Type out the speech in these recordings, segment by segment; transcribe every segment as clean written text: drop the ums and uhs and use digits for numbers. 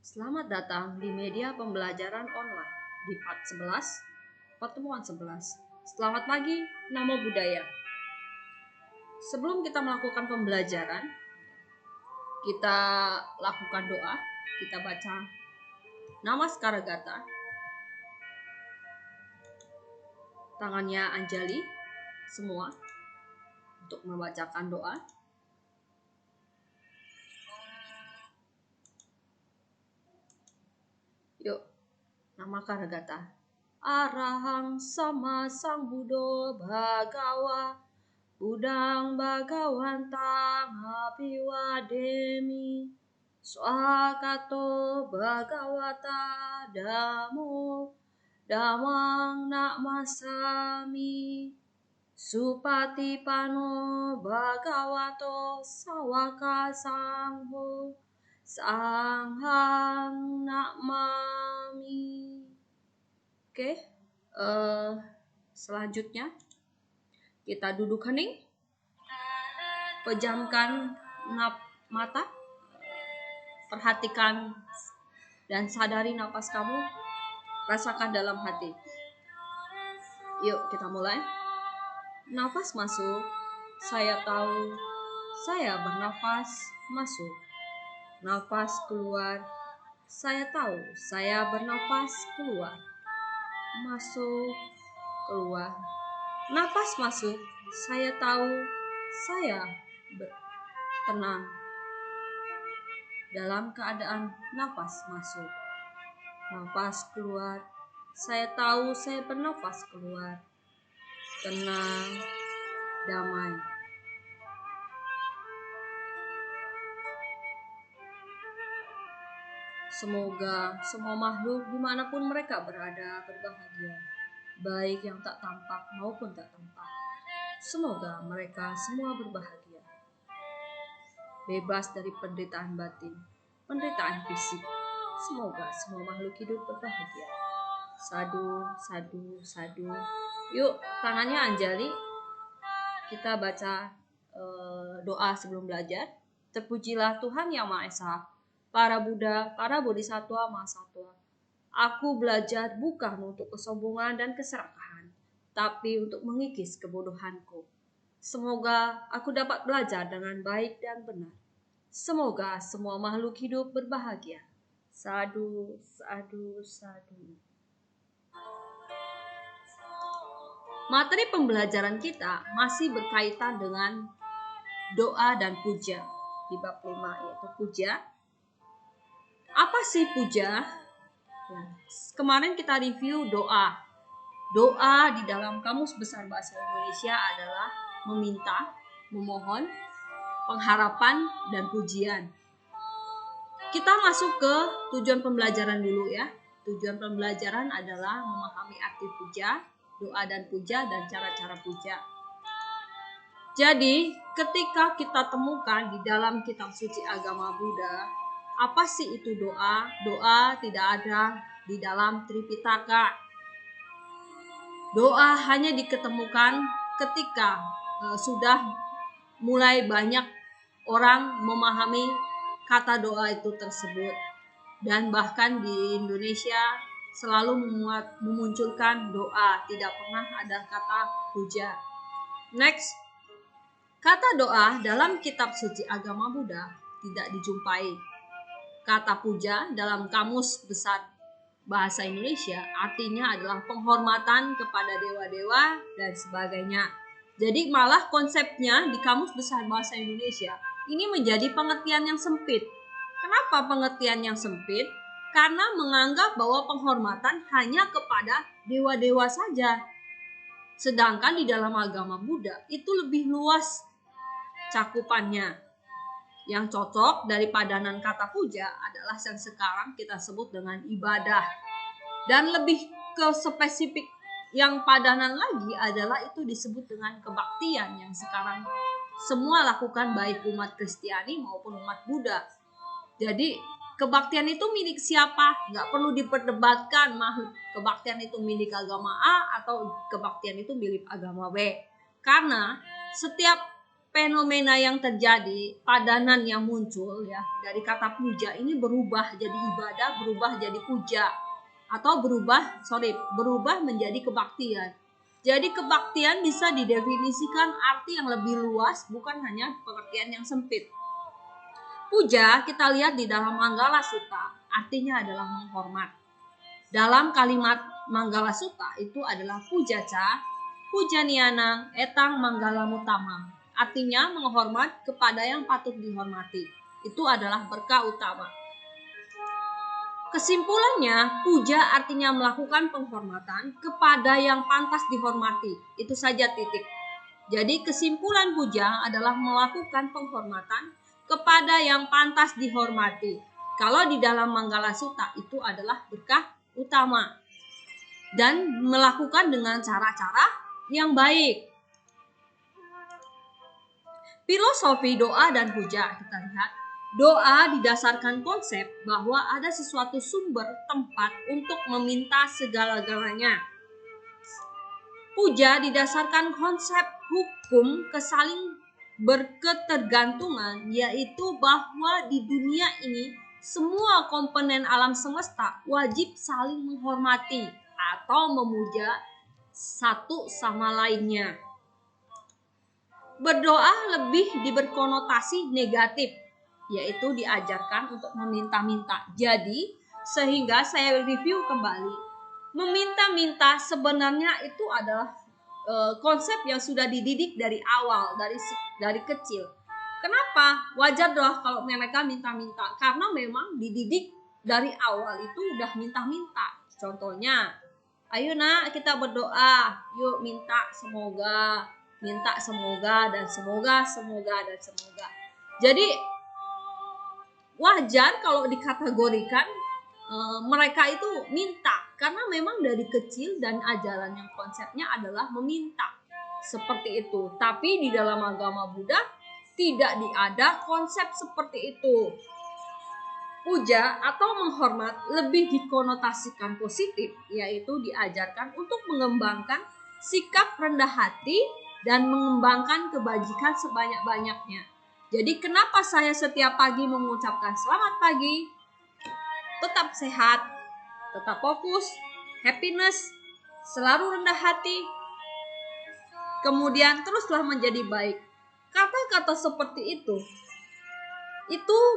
Selamat datang di media pembelajaran online di part 11, pertemuan 11. Selamat pagi, Namo Buddhaya. Sebelum kita melakukan pembelajaran, kita lakukan doa, kita baca Namaskara Gata. Tangannya Anjali semua untuk membacakan doa. Yuk, Namaskara Gata. Arahang sama sang Buddha Bhagawa Budang Bhagawantang Apiwademi Swakato Bhagawata Damo Damang Namasami Supatipano Bhagavato Sawaka Sangho Sanghang Namami. Oke, selanjutnya kita duduk hening, pejamkan mata, perhatikan dan sadari napas kamu, rasakan dalam hati. Yuk kita mulai. Napas masuk, saya tahu saya bernafas masuk. Napas keluar, saya tahu saya bernafas keluar. Masuk, keluar. Napas masuk, saya tahu saya tenang dalam keadaan napas masuk. Napas keluar, saya tahu saya bernafas keluar. Tenang, damai. Semoga semua makhluk dimanapun mereka berada berbahagia, baik yang tak tampak maupun tak tampak. Semoga mereka semua berbahagia, bebas dari penderitaan batin, penderitaan fisik. Semoga semua makhluk hidup berbahagia. Sadu, sadu, sadu. Yuk, tangannya Anjali. Kita baca doa sebelum belajar. Terpujilah Tuhan Yang Maha Esa, para Buddha, para Bodhisattva, Mahasatwa. Aku belajar bukan untuk kesombongan dan keserakahan, tapi untuk mengikis kebodohanku. Semoga aku dapat belajar dengan baik dan benar. Semoga semua makhluk hidup berbahagia. Sadu, sadu, sadu. Materi pembelajaran kita masih berkaitan dengan doa dan puja di bab 5, yaitu puja. Apa sih puja? Kemarin kita review doa. Doa di dalam Kamus Besar Bahasa Indonesia adalah meminta, memohon, pengharapan, dan pujian. Kita masuk ke tujuan pembelajaran dulu ya. Tujuan pembelajaran adalah memahami arti puja, doa dan puja, dan cara-cara puja. Jadi, ketika kita temukan di dalam kitab suci agama Buddha, apa sih itu doa? Doa tidak ada di dalam Tripitaka. Doa hanya diketemukan ketika sudah mulai banyak orang memahami kata doa itu tersebut. Dan bahkan di Indonesia selalu memunculkan doa, tidak pernah ada kata puja. Next, kata doa dalam kitab suci agama Buddha tidak dijumpai. Kata puja dalam Kamus Besar Bahasa Indonesia artinya adalah penghormatan kepada dewa-dewa dan sebagainya. Jadi malah konsepnya di Kamus Besar Bahasa Indonesia ini menjadi pengertian yang sempit. Kenapa pengertian yang sempit? Karena menganggap bahwa penghormatan hanya kepada dewa-dewa saja. Sedangkan di dalam agama Buddha itu lebih luas cakupannya. Yang cocok dari padanan kata puja adalah yang sekarang kita sebut dengan ibadah. Dan lebih ke spesifik yang padanan lagi adalah itu disebut dengan kebaktian yang sekarang semua lakukan, baik umat Kristiani maupun umat Buddha. Jadi kebaktian itu milik siapa? Nggak perlu diperdebatkan kebaktian itu milik agama A atau kebaktian itu milik agama B. Karena setiap fenomena yang terjadi, padanan yang muncul ya dari kata puja ini berubah jadi ibadah, berubah jadi puja, atau berubah menjadi kebaktian. Jadi kebaktian bisa didefinisikan arti yang lebih luas, bukan hanya pengertian yang sempit. Puja kita lihat di dalam Manggala Sutta, artinya adalah menghormat. Dalam kalimat Manggala Sutta itu adalah pujaca, pujanianang, etang manggala mutama. Artinya menghormat kepada yang patut dihormati. Itu adalah berkah utama. Kesimpulannya, puja artinya melakukan penghormatan kepada yang pantas dihormati. Itu saja titik. Jadi kesimpulan puja adalah melakukan penghormatan kepada yang pantas dihormati. Kalau di dalam Manggala Sutta itu adalah berkah utama. Dan melakukan dengan cara-cara yang baik. Filosofi doa dan puja kita lihat. Doa didasarkan konsep bahwa ada sesuatu sumber tempat untuk meminta segala-galanya. Puja didasarkan konsep hukum kesaling berketergantungan, yaitu bahwa di dunia ini semua komponen alam semesta wajib saling menghormati atau memuja satu sama lainnya. Berdoa lebih berkonotasi negatif, yaitu diajarkan untuk meminta-minta. Jadi, sehingga saya review kembali, meminta-minta sebenarnya itu adalah konsep yang sudah dididik dari awal, dari kecil. Kenapa? Wajar dong kalau mereka minta-minta, karena memang dididik dari awal itu udah minta-minta. Contohnya, ayo nak kita berdoa, yuk minta semoga dan semoga. Jadi wajar kalau dikategorikan mereka itu minta, karena memang dari kecil dan ajaran yang konsepnya adalah meminta seperti itu. Tapi di dalam agama Buddha tidak ada konsep seperti itu. Puja atau menghormat lebih dikonotasikan positif, yaitu diajarkan untuk mengembangkan sikap rendah hati dan mengembangkan kebajikan sebanyak-banyaknya. Jadi kenapa saya setiap pagi mengucapkan selamat pagi, tetap sehat, tetap fokus, happiness, selalu rendah hati, kemudian teruslah menjadi baik. Kata-kata seperti itu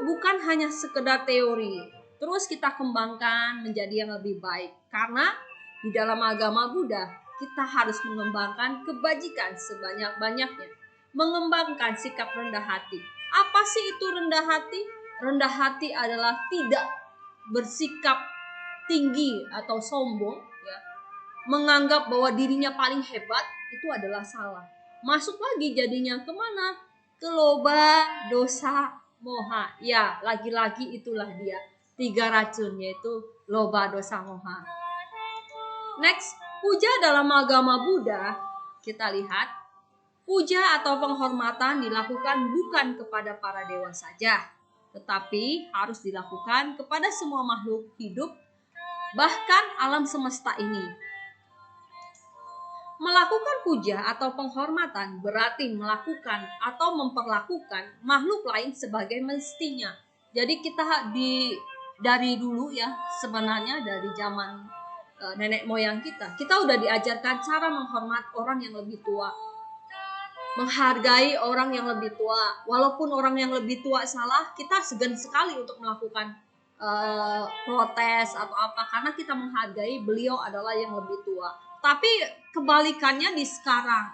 bukan hanya sekedar teori, terus kita kembangkan menjadi yang lebih baik. Karena di dalam agama Buddha kita harus mengembangkan kebajikan sebanyak-banyaknya, mengembangkan sikap rendah hati. Apa sih itu rendah hati? Rendah hati adalah tidak bersikap tinggi atau sombong, ya. Menganggap bahwa dirinya paling hebat itu adalah salah. Masuk lagi jadinya kemana? Ke loba, dosa, moha. Ya, lagi-lagi itulah dia. 3 racun, yaitu loba, dosa, moha. Next, puja dalam agama Buddha, kita lihat, puja atau penghormatan dilakukan bukan kepada para dewa saja, tetapi harus dilakukan kepada semua makhluk hidup, bahkan alam semesta ini. Melakukan puja atau penghormatan berarti melakukan atau memperlakukan makhluk lain sebagai mestinya. Jadi kita dari dulu ya, sebenarnya dari zaman nenek moyang kita udah diajarkan cara menghormat orang yang lebih tua, menghargai orang yang lebih tua. Walaupun orang yang lebih tua salah, kita segan sekali untuk melakukan protes atau apa, karena kita menghargai beliau adalah yang lebih tua. Tapi kebalikannya di sekarang,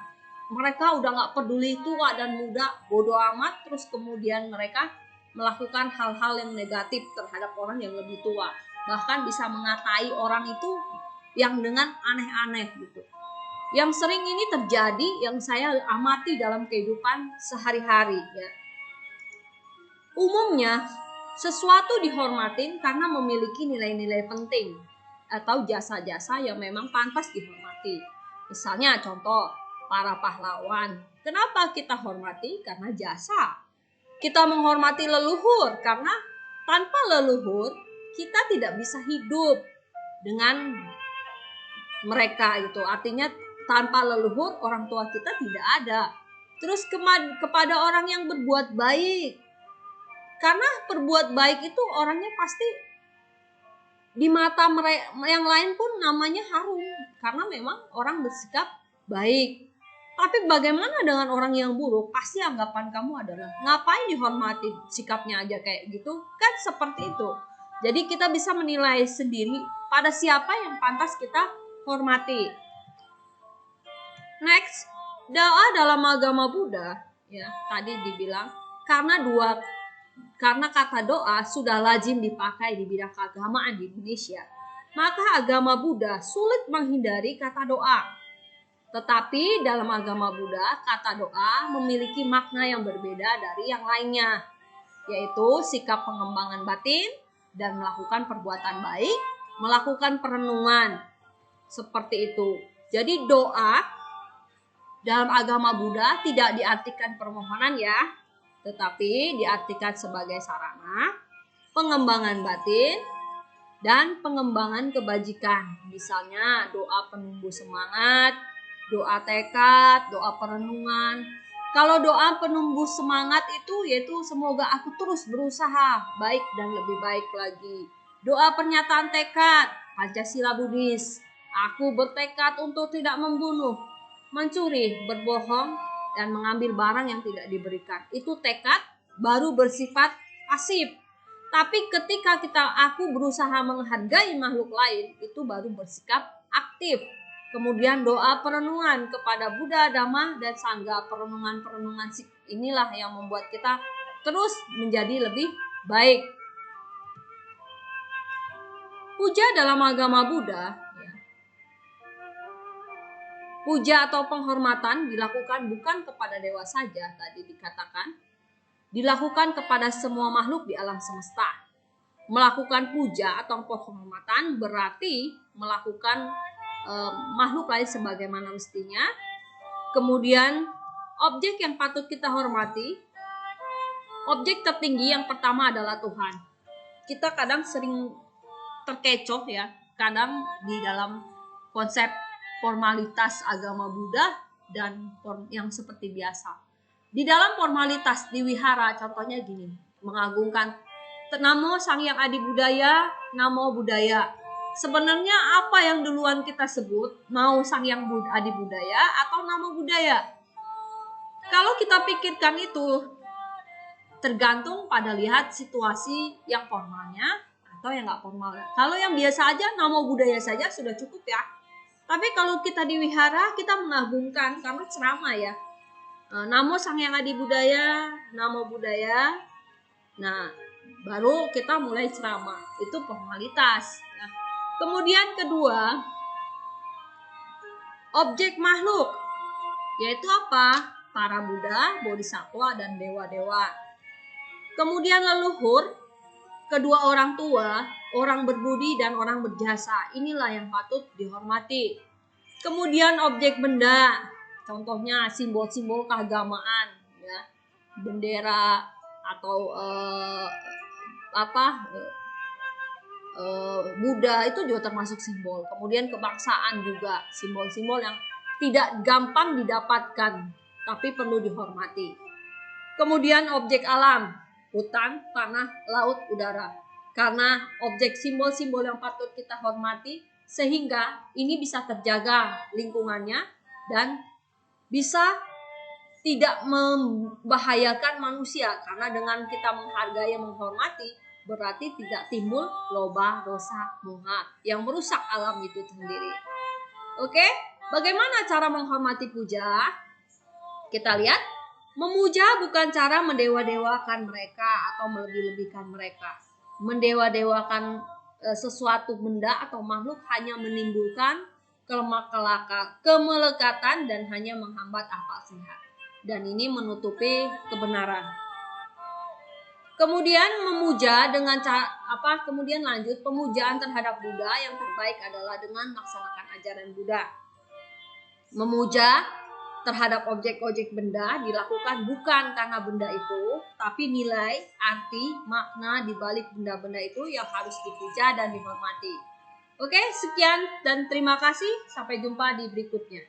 mereka udah gak peduli tua dan muda, bodoh amat, terus kemudian mereka melakukan hal-hal yang negatif terhadap orang yang lebih tua. Bahkan bisa mengatai orang itu yang dengan aneh-aneh gitu. Yang sering ini terjadi, yang saya amati dalam kehidupan sehari-hari ya. Umumnya sesuatu dihormatin karena memiliki nilai-nilai penting atau jasa-jasa yang memang pantas dihormati. Misalnya contoh, para pahlawan. Kenapa kita hormati? Karena jasa. Kita menghormati leluhur karena tanpa leluhur kita tidak bisa hidup dengan mereka gitu. Artinya tanpa leluhur orang tua kita tidak ada. Terus kepada orang yang berbuat baik. Karena berbuat baik itu orangnya pasti di mata yang lain pun namanya harum. Karena memang orang bersikap baik. Tapi bagaimana dengan orang yang buruk? Pasti anggapan kamu adalah ngapain dihormati, sikapnya aja kayak gitu. Kan seperti itu. Jadi kita bisa menilai sendiri pada siapa yang pantas kita hormati. Next, doa dalam agama Buddha, ya tadi dibilang karena kata doa sudah lazim dipakai di bidang keagamaan di Indonesia, maka agama Buddha sulit menghindari kata doa. Tetapi dalam agama Buddha, kata doa memiliki makna yang berbeda dari yang lainnya, yaitu sikap pengembangan batin dan melakukan perbuatan baik, melakukan perenungan. Seperti itu. Jadi doa dalam agama Buddha tidak diartikan permohonan ya, tetapi diartikan sebagai sarana pengembangan batin dan pengembangan kebajikan. Misalnya doa penumbuh semangat, doa tekad, doa perenungan. Kalau doa penumbuh semangat itu yaitu semoga aku terus berusaha baik dan lebih baik lagi. Doa pernyataan tekad, Pancasila Buddhis. Aku bertekad untuk tidak membunuh, mencuri, berbohong, dan mengambil barang yang tidak diberikan. Itu tekad baru bersifat pasif. Tapi ketika aku berusaha menghargai makhluk lain, itu baru bersikap aktif. Kemudian doa perenungan kepada Buddha, Dhamma, dan Sangha. Perenungan inilah yang membuat kita terus menjadi lebih baik. Puja dalam agama Buddha, puja atau penghormatan dilakukan bukan kepada dewa saja, tadi dikatakan. Dilakukan kepada semua makhluk di alam semesta. Melakukan puja atau penghormatan berarti melakukan makhluk lain sebagaimana mestinya. Kemudian objek yang patut kita hormati, objek tertinggi yang pertama adalah Tuhan. Kita kadang sering terkecoh ya, kadang di dalam konsep formalitas agama Buddha dan yang seperti biasa. Di dalam formalitas di wihara contohnya gini, mengagungkan Namo Sang Hyang Adi Budaya, Namo Buddhaya. Sebenarnya apa yang duluan kita sebut, mau Sang Hyang Adi Budaya atau Namo Buddhaya? Kalau kita pikirkan itu tergantung pada lihat situasi yang formalnya atau yang nggak formal. Kalau yang biasa aja Namo Buddhaya saja sudah cukup ya. Tapi kalau kita di wihara kita mengagungkan karena ceramah ya. Namo Sang Hyang Adi Budaya, Namo Buddhaya. Nah, baru kita mulai ceramah. Itu formalitas ya. Kemudian kedua, objek makhluk. Yaitu apa? Para Buddha, Bodhisattva, dan dewa-dewa. Kemudian leluhur, kedua orang tua, orang berbudi dan orang berjasa. Inilah yang patut dihormati. Kemudian objek benda, contohnya simbol-simbol keagamaan, ya, bendera atau Buddha itu juga termasuk simbol. Kemudian kebangsaan juga simbol-simbol yang tidak gampang didapatkan, tapi perlu dihormati. Kemudian objek alam, hutan, tanah, laut, udara. Karena objek simbol-simbol yang patut kita hormati, sehingga ini bisa terjaga lingkungannya dan bisa tidak membahayakan manusia. Karena dengan kita menghargai dan menghormati, berarti tidak timbul loba, dosa, moha yang merusak alam itu sendiri. Oke, bagaimana cara menghormati puja? Kita lihat. Memuja bukan cara mendewa-dewakan mereka atau melebih-lebihkan mereka. Mendewa-dewakan sesuatu benda atau makhluk hanya menimbulkan kemelekatan dan hanya menghambat akal sehat. Dan ini menutupi kebenaran. Kemudian memuja dengan kemudian lanjut pemujaan terhadap Buddha yang terbaik adalah dengan melaksanakan ajaran Buddha. Memuja terhadap objek-objek benda dilakukan bukan karena benda itu, tapi nilai, arti, makna di balik benda-benda itu yang harus dipuja dan dihormati. Oke, sekian dan terima kasih. Sampai jumpa di berikutnya.